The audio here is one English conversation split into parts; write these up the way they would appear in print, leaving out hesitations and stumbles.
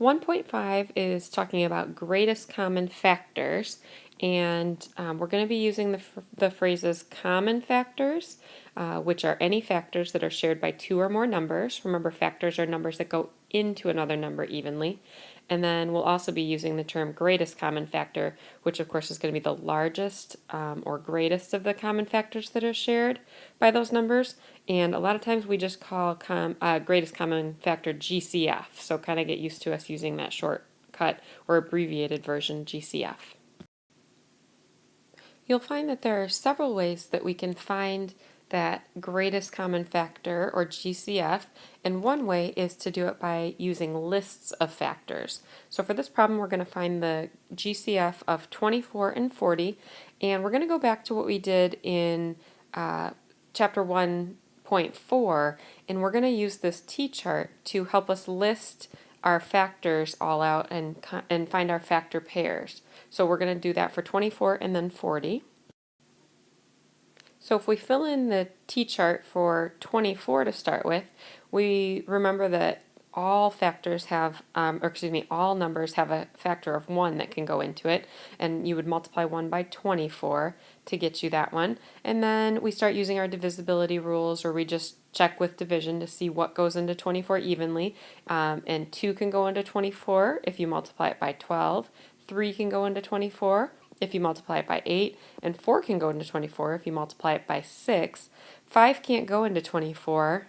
1.5 is talking about greatest common factors, and we're going to be using the phrases common factors, which are any factors that are shared by two or more numbers. Remember, factors are numbers that go into another number evenly. And then we'll also be using the term greatest common factor, which of course is going to be the largest or greatest of the common factors that are shared by those numbers. And a lot of times we just call greatest common factor GCF. So kind of get used to us using that shortcut or abbreviated version, GCF. You'll find that there are several ways that we can find that greatest common factor, or GCF, and one way is to do it by using lists of factors. So for this problem, we're going to find the GCF of 24 and 40, and we're going to go back to what we did in chapter 1.4, and we're going to use this T-chart to help us list our factors all out and find our factor pairs. So we're going to do that for 24 and then 40. So if we fill in the T-chart for 24 to start with, we remember that all factors have, all numbers have a factor of 1 that can go into it, and you would multiply 1 by 24 to get you that one. And then we start using our divisibility rules, or we just check with division to see what goes into 24 evenly. And 2 can go into 24 if you multiply it by 12. 3 can go into 24 if you multiply it by 8, and 4 can go into 24 if you multiply it by 6. 5 can't go into 24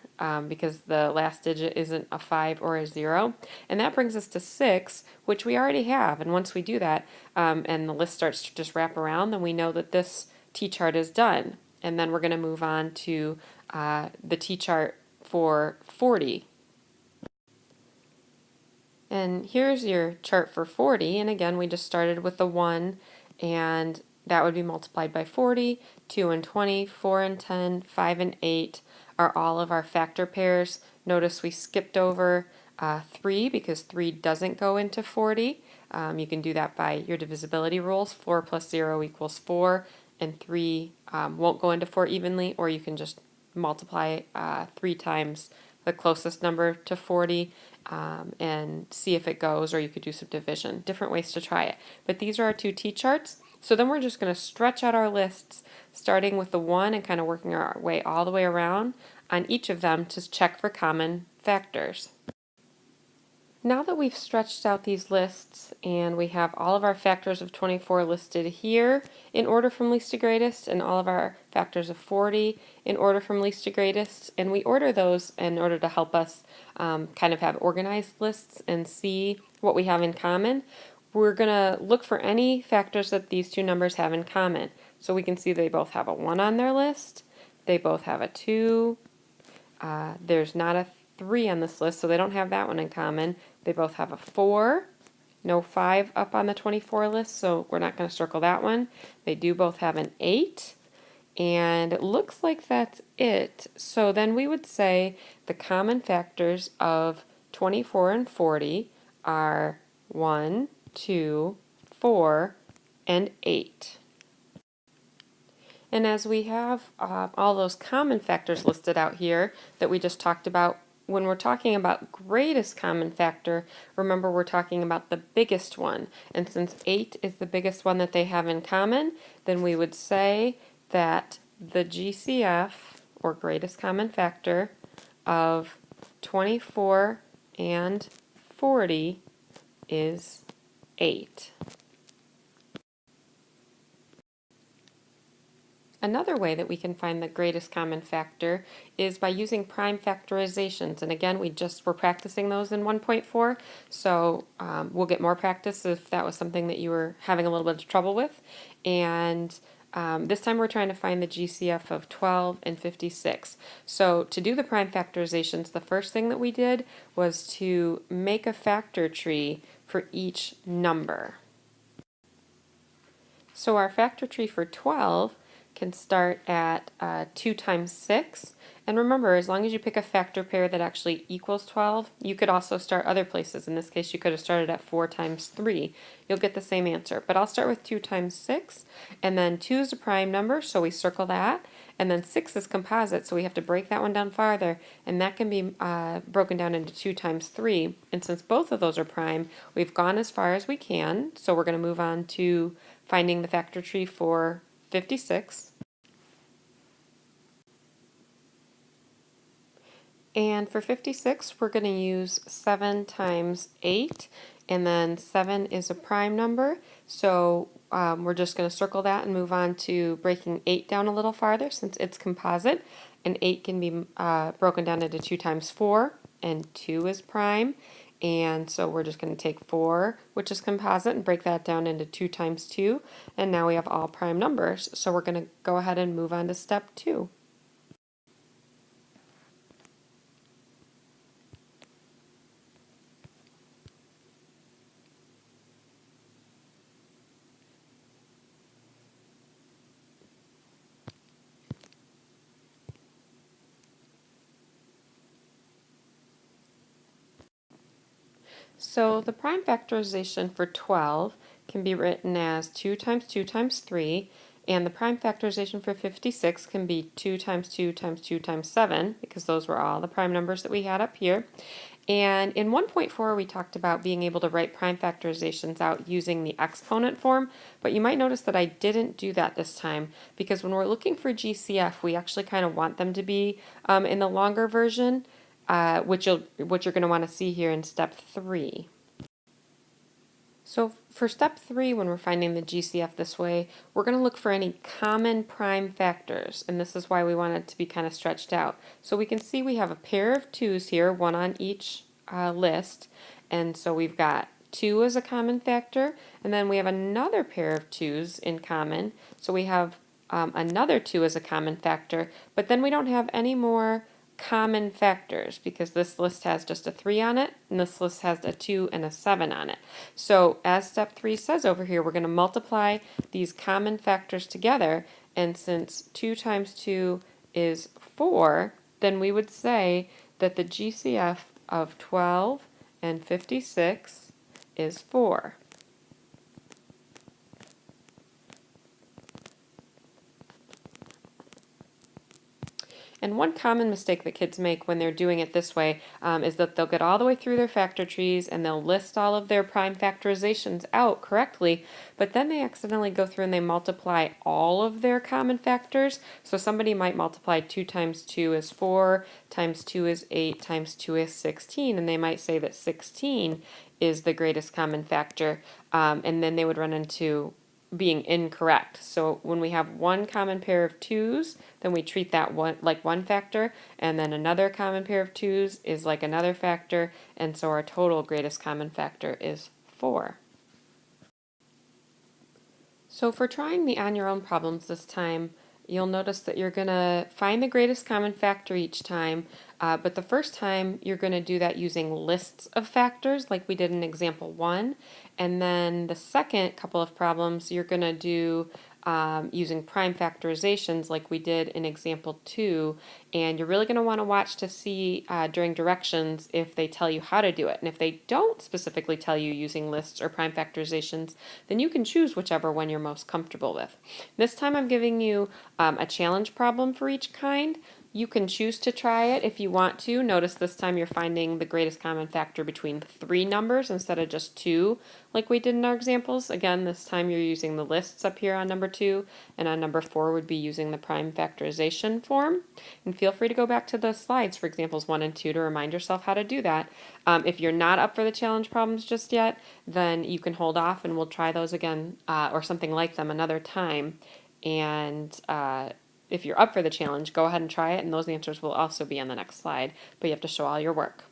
because the last digit isn't a 5 or a 0, and that brings us to 6, which we already have. And once we do that, and the list starts to just wrap around, then we know that this T-chart is done. And then we're going to move on to the T-chart for 40. And here's your chart for 40, and again we just started with the 1, and that would be multiplied by 40. 2 and 20, 4 and 10, 5 and 8 are all of our factor pairs. Notice we skipped over 3 because 3 doesn't go into 40. You can do that by your divisibility rules. 4 plus 0 equals 4, and 3 won't go into 4 evenly, or you can just multiply 3 times the closest number to 40 and see if it goes, or you could do some division. Different ways to try it. But these are our two T-charts. So then we're just going to stretch out our lists, starting with the 1 and kind of working our way all the way around on each of them to check for common factors. Now that we've stretched out these lists and we have all of our factors of 24 listed here in order from least to greatest, and all of our factors of 40 in order from least to greatest, and we order those in order to help us kind of have organized lists and see what we have in common, we're going to look for any factors that these two numbers have in common. So we can see they both have a 1 on their list, they both have a 2, there's not a 3 on this list, so they don't have that one in common. They both have a 4, no 5 up on the 24 list, so we're not going to circle that one. They do both have an 8, and it looks like that's it. So then we would say the common factors of 24 and 40 are 1, 2, 4, and 8. And as we have all those common factors listed out here that we just talked about, when we're talking about greatest common factor, remember we're talking about the biggest one. And since 8 is the biggest one that they have in common, then we would say that the GCF, or greatest common factor, of 24 and 40 is 8. Another way that we can find the greatest common factor is by using prime factorizations. And again, we're practicing those in 1.4, so we'll get more practice if that was something that you were having a little bit of trouble with. And this time we're trying to find the GCF of 12 and 56. So to do the prime factorizations, the first thing that we did was to make a factor tree for each number. So our factor tree for 12 can start at 2 times 6. And remember, as long as you pick a factor pair that actually equals 12, you could also start other places. In this case, you could have started at 4 times 3. You'll get the same answer. But I'll start with 2 times 6. And then 2 is a prime number, so we circle that. And then 6 is composite, so we have to break that one down farther, and that can be broken down into 2 times 3. And since both of those are prime, we've gone as far as we can, so we're going to move on to finding the factor tree for 56. And for 56, we're going to use 7 times 8, and then 7 is a prime number, so we're just going to circle that and move on to breaking 8 down a little farther since it's composite, and 8 can be broken down into 2 times 4, and 2 is prime, and so we're just going to take 4, which is composite, and break that down into 2 times 2, and now we have all prime numbers, so we're going to go ahead and move on to step 2. So the prime factorization for 12 can be written as 2 times 2 times 3, and the prime factorization for 56 can be 2 times 2 times 2 times 7, because those were all the prime numbers that we had up here. And in 1.4 we talked about being able to write prime factorizations out using the exponent form, but you might notice that I didn't do that this time, because when we're looking for GCF we actually kind of want them to be in the longer version, which you're going to want to see here in step 3. So for step 3, when we're finding the GCF this way, we're going to look for any common prime factors, and this is why we want it to be kind of stretched out. So we can see we have a pair of 2's here, one on each list, and so we've got 2 as a common factor, and then we have another pair of 2's in common, so we have another 2 as a common factor, but then we don't have any more common factors because this list has just a 3 on it and this list has a 2 and a 7 on it. So as step 3 says over here, we're going to multiply these common factors together, and since 2 times 2 is 4, then we would say that the GCF of 12 and 56 is 4. And one common mistake that kids make when they're doing it this way is that they'll get all the way through their factor trees and they'll list all of their prime factorizations out correctly, but then they accidentally go through and they multiply all of their common factors. So somebody might multiply 2 times 2 is 4, times 2 is 8, times 2 is 16, and they might say that 16 is the greatest common factor, and then they would run into being incorrect. So when we have one common pair of 2's, then we treat that one like one factor, and then another common pair of 2's is like another factor, and so our total greatest common factor is 4. So for trying the on your own problems this time, you'll notice that you're going to find the greatest common factor each time, but the first time you're going to do that using lists of factors like we did in example 1, and then the second couple of problems you're going to do using prime factorizations like we did in example 2, and you're really going to want to watch to see during directions if they tell you how to do it, and if they don't specifically tell you using lists or prime factorizations, then you can choose whichever one you're most comfortable with. This time I'm giving you a challenge problem for each kind. You can choose to try it if you want to. Notice this time you're finding the greatest common factor between 3 numbers instead of just 2 like we did in our examples. Again, this time you're using the lists up here on number 2, and on number 4 would be using the prime factorization form. And feel free to go back to the slides for examples 1 and 2 to remind yourself how to do that. If you're not up for the challenge problems just yet, then you can hold off and we'll try those again or something like them another time. And if you're up for the challenge, go ahead and try it, and those answers will also be on the next slide, but you have to show all your work.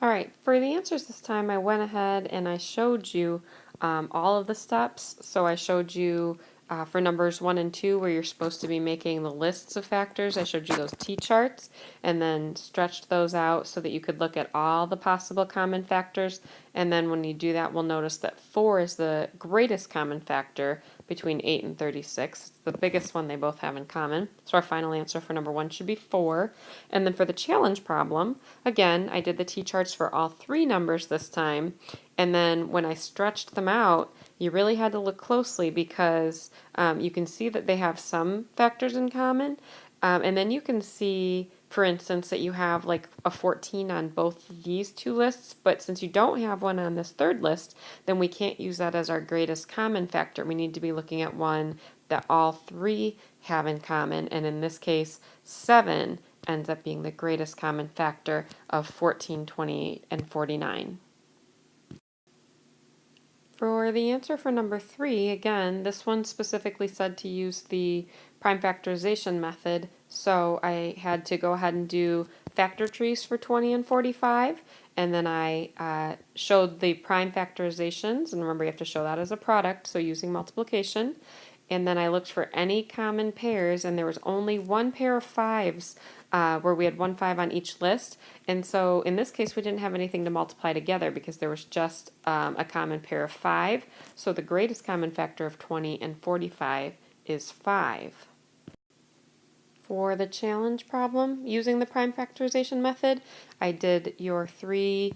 Alright, for the answers this time I went ahead and I showed you all of the steps. So I showed you for numbers 1 and 2 where you're supposed to be making the lists of factors. I showed you those T-charts and then stretched those out so that you could look at all the possible common factors, and then when you do that we'll notice that 4 is the greatest common factor between 8 and 36. It's the biggest one they both have in common. So our final answer for number 1 should be 4. And then for the challenge problem, again, I did the T-charts for all 3 numbers this time, and then when I stretched them out, You really had to look closely because you can see that they have some factors in common. And then you can see, for instance, that you have like a 14 on both of these two lists, but since you don't have one on this third list, then we can't use that as our greatest common factor. We need to be looking at one that all three have in common, and in this case, 7 ends up being the greatest common factor of 14, 28, and 49. For the answer for number 3, again, this one specifically said to use the prime factorization method, so I had to go ahead and do factor trees for 20 and 45, and then I showed the prime factorizations, and remember you have to show that as a product, so using multiplication, and then I looked for any common pairs, and there was only one pair of 5s where we had 1 5 on each list. And so in this case, we didn't have anything to multiply together because there was just a common pair of 5. So the greatest common factor of 20 and 45 is 5. For the challenge problem, using the prime factorization method, I did your 3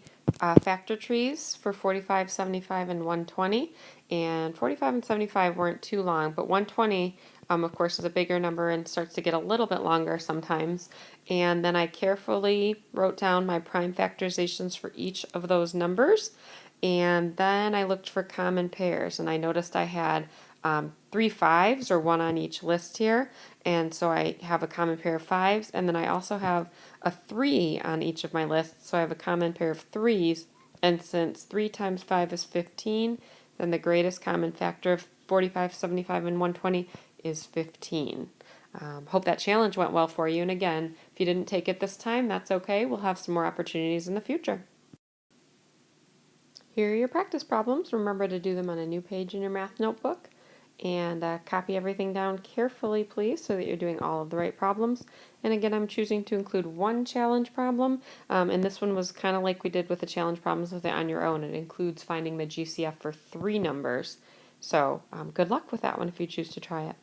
factor trees for 45, 75, and 120. And 45 and 75 weren't too long, but 120, of course, is a bigger number and starts to get a little bit longer sometimes. And then I carefully wrote down my prime factorizations for each of those numbers. And then I looked for common pairs, and I noticed I had 3 5s, or 1 on each list here, and so I have a common pair of 5s, and then I also have a 3 on each of my lists, so I have a common pair of 3s, and since 3 times 5 is 15, then the greatest common factor of 45, 75, and 120 is 15. Hope that challenge went well for you, and again, if you didn't take it this time, that's okay. We'll have some more opportunities in the future. Here are your practice problems. Remember to do them on a new page in your math notebook. And copy everything down carefully, please, so that you're doing all of the right problems. And again, I'm choosing to include one challenge problem, and this one was kind of like we did with the challenge problems with it on your own. It includes finding the GCF for 3 numbers. So good luck with that one if you choose to try it.